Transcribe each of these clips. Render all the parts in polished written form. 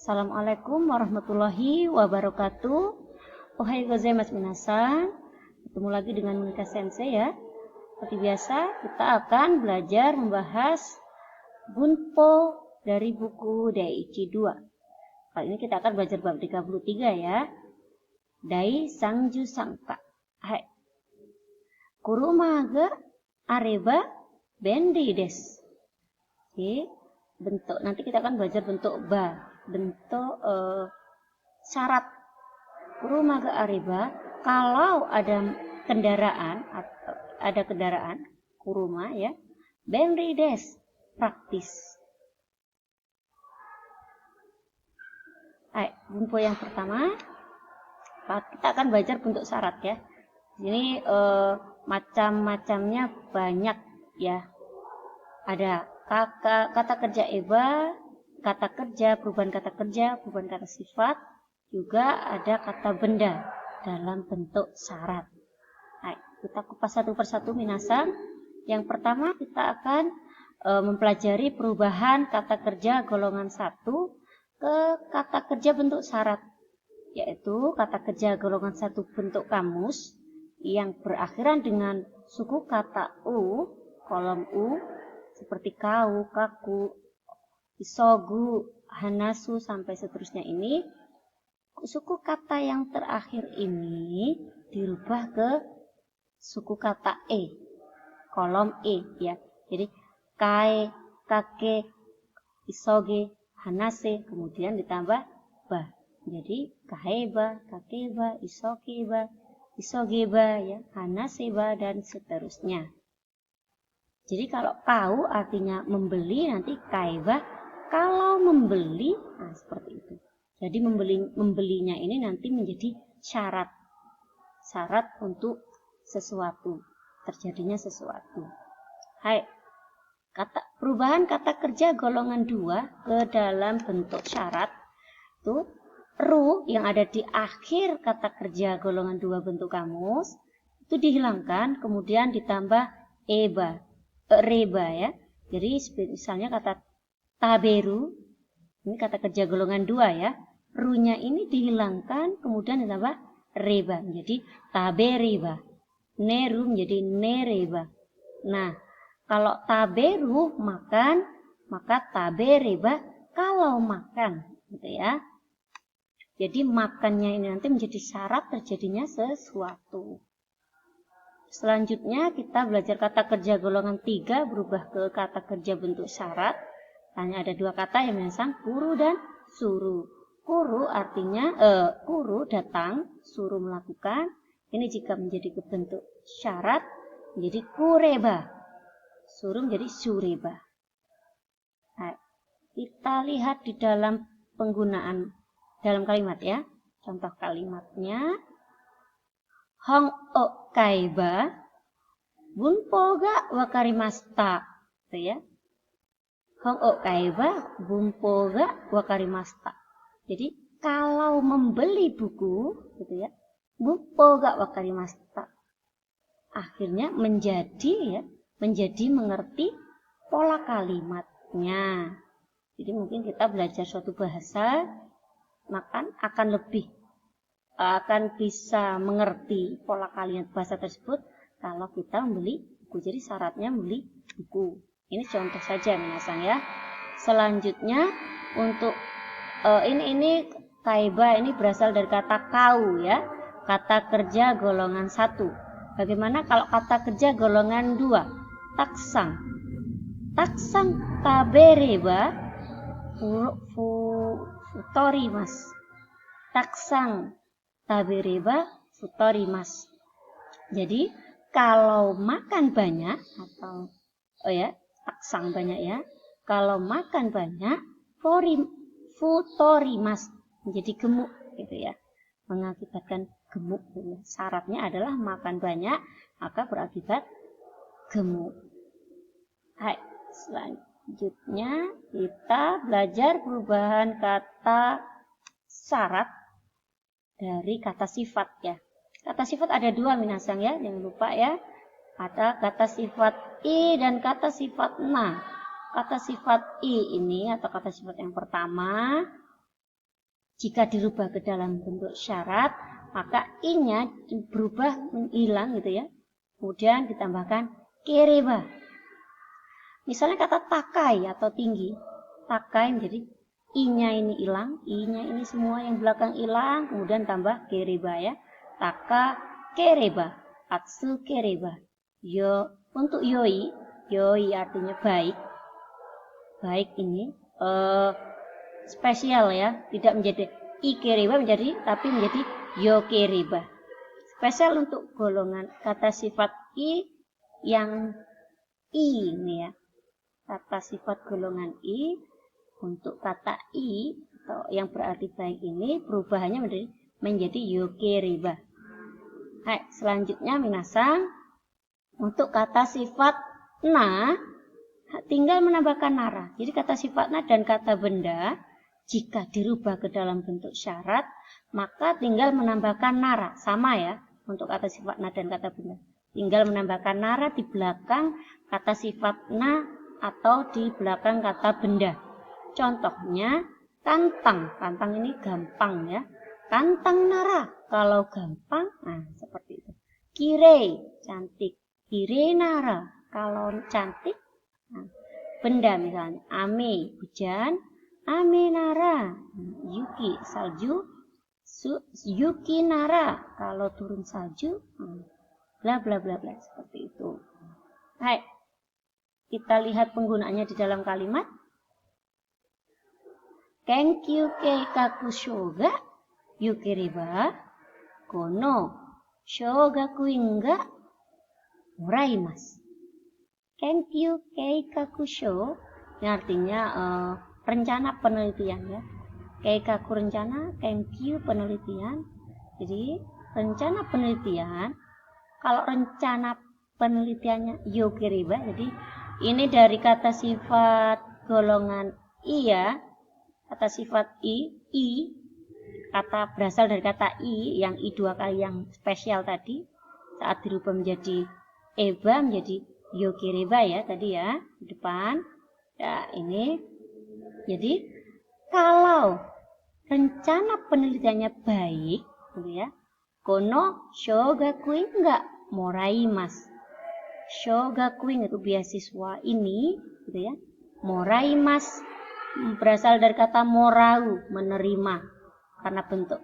Assalamualaikum warahmatullahi wabarakatuh. Ohayou gozaimasu minasan. Ketemu lagi dengan Monica Sensei ya. Seperti biasa, kita akan belajar membahas Bunpo dari buku Daiichi 2. Kali ini kita akan belajar bab 33 ya. Dai Sangju Sangka. Hai. Kuruma ga areba benri desu. Oke. Bentuk, nanti kita akan belajar bentuk bentuk syarat. Kuruma ga areba, kalau ada kendaraan kuruma ya, benri desu, praktis. Bunpo yang pertama kita akan belajar bentuk syarat ya. Ini macam-macamnya banyak ya. Ada kata kerja eba, kata kerja, perubahan kata sifat, juga ada kata benda dalam bentuk syarat. Kita kupas satu persatu minasan. Yang pertama kita akan mempelajari perubahan kata kerja golongan 1 ke kata kerja bentuk syarat, yaitu kata kerja golongan 1 bentuk kamus yang berakhiran dengan suku kata u, kolom u, seperti kau, kaku, isogu, hanasu, sampai seterusnya ini. Suku kata yang terakhir ini dirubah ke suku kata e, kolom e ya. Jadi kae, kake, isoge, hanase, kemudian ditambah ba. Jadi kaeba, kakeba, isokeba, isogeba ya, hanaseba, dan seterusnya. Jadi kalau kau artinya membeli, nanti kaeba kalau membeli, nah seperti itu. Jadi membelinya ini nanti menjadi syarat untuk sesuatu, terjadinya sesuatu. Perubahan kata kerja golongan 2 ke dalam bentuk syarat itu ru yang ada di akhir kata kerja golongan 2 bentuk kamus itu dihilangkan, kemudian ditambah reba ya. Jadi misalnya kata taberu, ini kata kerja golongan 2 ya. Ru-nya ini dihilangkan, kemudian ditambah reba menjadi tabereba. Neru menjadi nereba. Nah, kalau taberu makan, maka tabereba kalau makan, gitu ya. Jadi makannya ini nanti menjadi syarat terjadinya sesuatu. Selanjutnya kita belajar kata kerja golongan 3 berubah ke kata kerja bentuk syarat. Hanya ada 2 kata yang menyesang, kuru dan suru. Kuru artinya kuru datang, suru melakukan. Ini jika menjadi bentuk syarat menjadi kureba. Suru menjadi sureba. Kita lihat di dalam penggunaan dalam kalimat ya. Contoh kalimatnya. Hong o kaiba bunpo ga wakarimashita, gitu ya. Hong o kaiba bunpo ga wakarimashita. Jadi kalau membeli buku, gitu ya, bunpo ga wakarimashita. Akhirnya menjadi mengerti pola kalimatnya. Jadi mungkin kita belajar suatu bahasa, maka akan bisa mengerti pola kalimat bahasa tersebut kalau kita membeli buku. Jadi syaratnya membeli buku. Ini contoh saja minasan ya. Selanjutnya untuk ini kaiba ini berasal dari kata kau ya. Kata kerja golongan 1. Bagaimana kalau kata kerja golongan 2? Taksang. Taksang tabereba futorimas. Taksang tabereba futorimas. Jadi kalau makan banyak atau taksang banyak ya. Kalau makan banyak futorimas menjadi gemuk gitu ya. Mengakibatkan gemuk gitu ya. Syaratnya adalah makan banyak maka berakibat gemuk. Selanjutnya kita belajar perubahan kata syarat dari kata sifat ya. Kata sifat ada 2 minasan ya, jangan lupa ya. Ada kata sifat i dan kata sifat na. Kata sifat i ini atau kata sifat yang pertama Jika dirubah ke dalam bentuk syarat, maka i-nya berubah hilang gitu ya. Kemudian ditambahkan kereba. Misalnya kata takai atau tinggi. Takai menjadi i-nya ini hilang, i-nya ini semua yang belakang hilang, kemudian tambah kereba ya. Taka kereba, atsu kereba. Yo untuk yoi, yoi artinya baik. Baik ini spesial ya, tidak menjadi ikereba menjadi tapi menjadi yokereba. Spesial untuk golongan kata sifat i yang i ini ya. Kata sifat golongan i untuk kata i atau yang berarti baik ini perubahannya menjadi yokereba. Hai, selanjutnya minasang untuk kata sifat na tinggal menambahkan nara. Jadi kata sifat na dan kata benda jika dirubah ke dalam bentuk syarat, maka tinggal menambahkan nara. Sama ya, untuk kata sifat na dan kata benda. Tinggal menambahkan nara di belakang kata sifat na atau di belakang kata benda. Contohnya, kantang. Kantang ini gampang ya. Kantang nara. Kalau gampang, nah seperti itu. Kire, cantik. Kire nara. Kalau cantik, nah, benda misalnya. Ame, hujan. Ame nara, yuki salju, yuki nara kalau turun salju, bla bla bla bla seperti itu. Hai, kita lihat penggunaannya di dalam kalimat. Kenkyu keikaku shoga yukiriba kono shogakuin ga moraimasu. Kenkyu keikaku sho ini artinya rencana penelitian ya. Keikaku rencana, kenkyu penelitian. Jadi rencana penelitian, kalau rencana penelitiannya yokiriba, jadi ini dari kata sifat golongan i ya. Kata sifat i, kata berasal dari kata i yang i dua kali yang spesial tadi. Saat dirubah menjadi eba menjadi yokiriba ya tadi ya di depan. Ya ini. Jadi kalau rencana penelitiannya baik, gitu ya. Kono shogakuin enggak moraimasu. Shogakuin itu beasiswa ini, gitu ya. Moraimasu berasal dari kata morau, menerima. Karena bentuk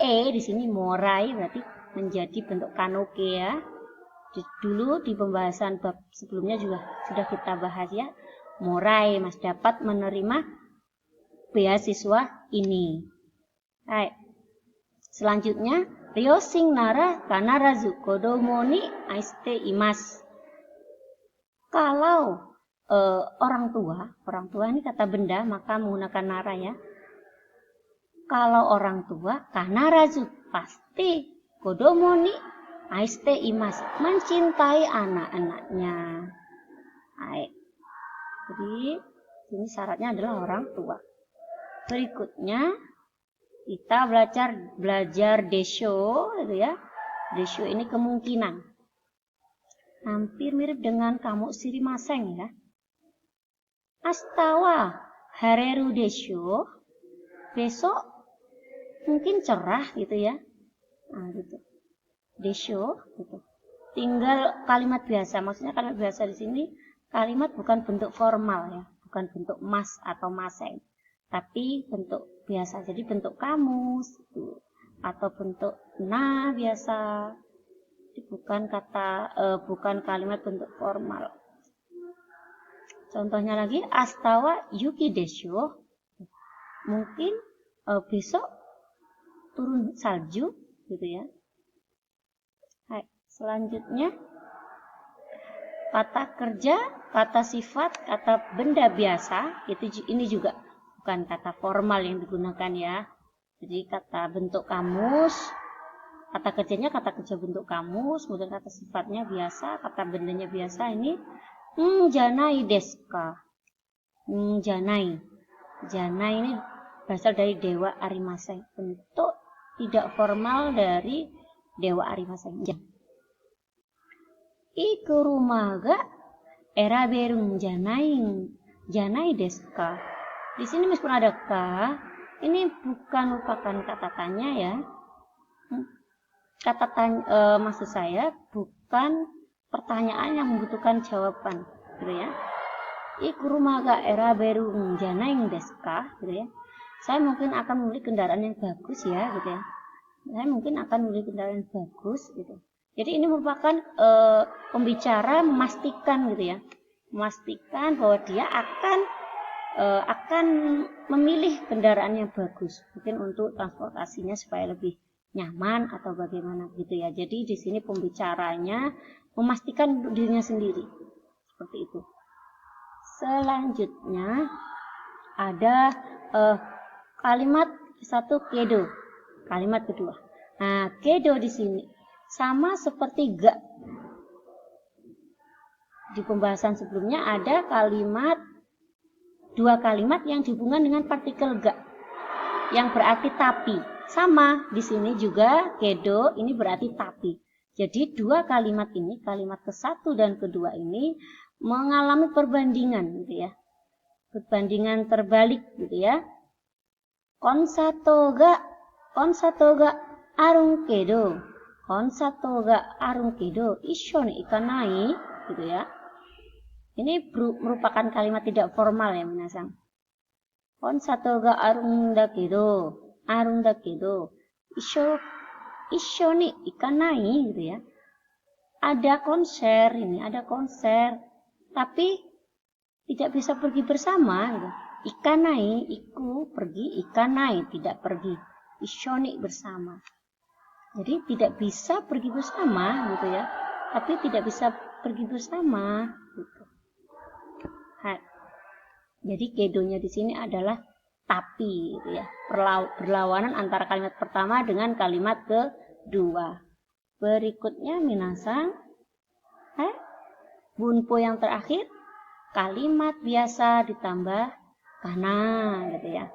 di sini morai berarti menjadi bentuk kanoke ya. Dulu di pembahasan bab sebelumnya juga sudah kita bahas ya. Morai mas dapat menerima beasiswa ini. Hai. Selanjutnya ryosing nara kanarazu kodomo ni aiste imas. Kalau orang tua ini kata benda maka menggunakan nara ya. Kalau orang tua kanarazu pasti kodomo ni aiste imas mencintai anak-anaknya. Hai. Jadi ini syaratnya adalah orang tua. Berikutnya kita belajar desho, gitu ya. Desho ini kemungkinan. Hampir mirip dengan kamu sirimaseng ya. Astawa hareru desho. Besok mungkin cerah gitu ya. Nah, gitu. Desho gitu. Tinggal kalimat biasa. Maksudnya kalimat biasa di sini kalimat bukan bentuk formal ya, bukan bentuk mas atau maseng, tapi bentuk biasa. Jadi bentuk kamus gitu, atau bentuk na biasa. Jadi bukan kalimat bentuk formal. Contohnya lagi astawa yuki desho. Mungkin besok turun salju gitu ya. Hai, selanjutnya kata kerja, kata sifat, kata benda biasa, ini juga bukan kata formal yang digunakan ya. Jadi kata bentuk kamus, kata kerjanya kata kerja bentuk kamus, kemudian kata sifatnya biasa, kata bendanya biasa ini janai desu ka. Janai. Janai ini berasal dari dewa Arimaseng, bentuk tidak formal dari dewa Arimaseng. Iku rumah ga eraberun janai desu ka. Di sini meskipun ada ka, Ini bukan merupakan kata tanya ya. Kata tanya, maksud saya bukan pertanyaan yang membutuhkan jawaban, gitu ya. Ikuruma ga eraberu janaing desu ka, gitu ya. Saya mungkin akan memilih kendaraan yang bagus ya, gitu ya. Saya mungkin akan memilih kendaraan yang bagus, gitu. Jadi ini merupakan pembicara memastikan, gitu ya, memastikan bahwa dia akan memilih kendaraan yang bagus, mungkin untuk transportasinya supaya lebih nyaman atau bagaimana gitu ya. Jadi di sini pembicaranya memastikan untuk dirinya sendiri, seperti itu. Selanjutnya ada kalimat satu kedo, kalimat kedua. Nah, kedo di sini sama seperti ga. Di pembahasan sebelumnya ada dua kalimat yang dihubungkan dengan partikel ga yang berarti tapi. Sama di sini juga kedo ini berarti tapi. Jadi dua kalimat ini, kalimat ke-1 dan kedua ini mengalami perbandingan gitu ya. Perbandingan terbalik gitu ya. Konsato ga arung kedo. Konsato ga arung kedo issho ni ikanai gitu ya. Ini merupakan kalimat tidak formal ya minasang. Konsato ga arung da kedo issho ni ikanai gitu ya. Ada konser ini, ada konser, tapi tidak bisa pergi bersama gitu. Ikanai, iku pergi, ikanai tidak pergi. Issho ni bersama. Jadi tidak bisa pergi bersama gitu ya. Tapi tidak bisa pergi bersama gitu. Jadi kedonya di sini adalah tapi gitu ya. Berlawanan antara kalimat pertama dengan kalimat kedua. Berikutnya minasang bunpo yang terakhir kalimat biasa ditambah kana gitu ya.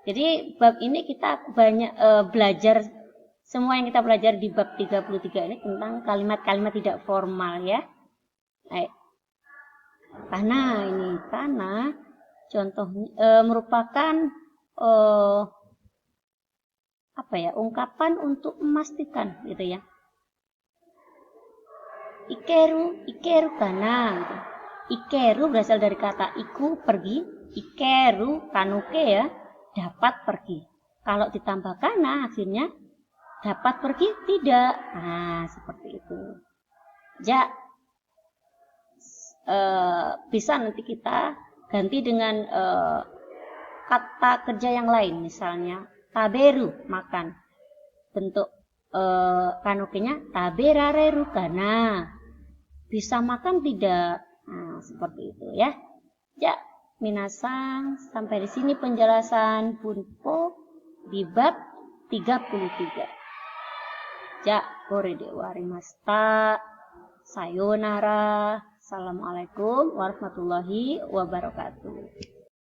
Jadi bab ini kita banyak belajar, semua yang kita belajar di bab 33 ini tentang kalimat-kalimat tidak formal ya. Karena contohnya merupakan ungkapan untuk memastikan gitu ya. Ikeru kana gitu. Ikeru berasal dari kata iku pergi, ikeru kanuke ya, dapat pergi. Kalau ditambah kana akhirnya dapat pergi tidak. Nah, seperti itu. Bisa nanti kita ganti dengan kata kerja yang lain, misalnya taberu makan, bentuk kanukenya taberareru kana, bisa makan tidak. Nah, seperti itu ya. Minasang, sampai di sini penjelasan bunpo di bab 33. Kore de warimashita. Sayonara. Assalamualaikum warahmatullahi wabarakatuh.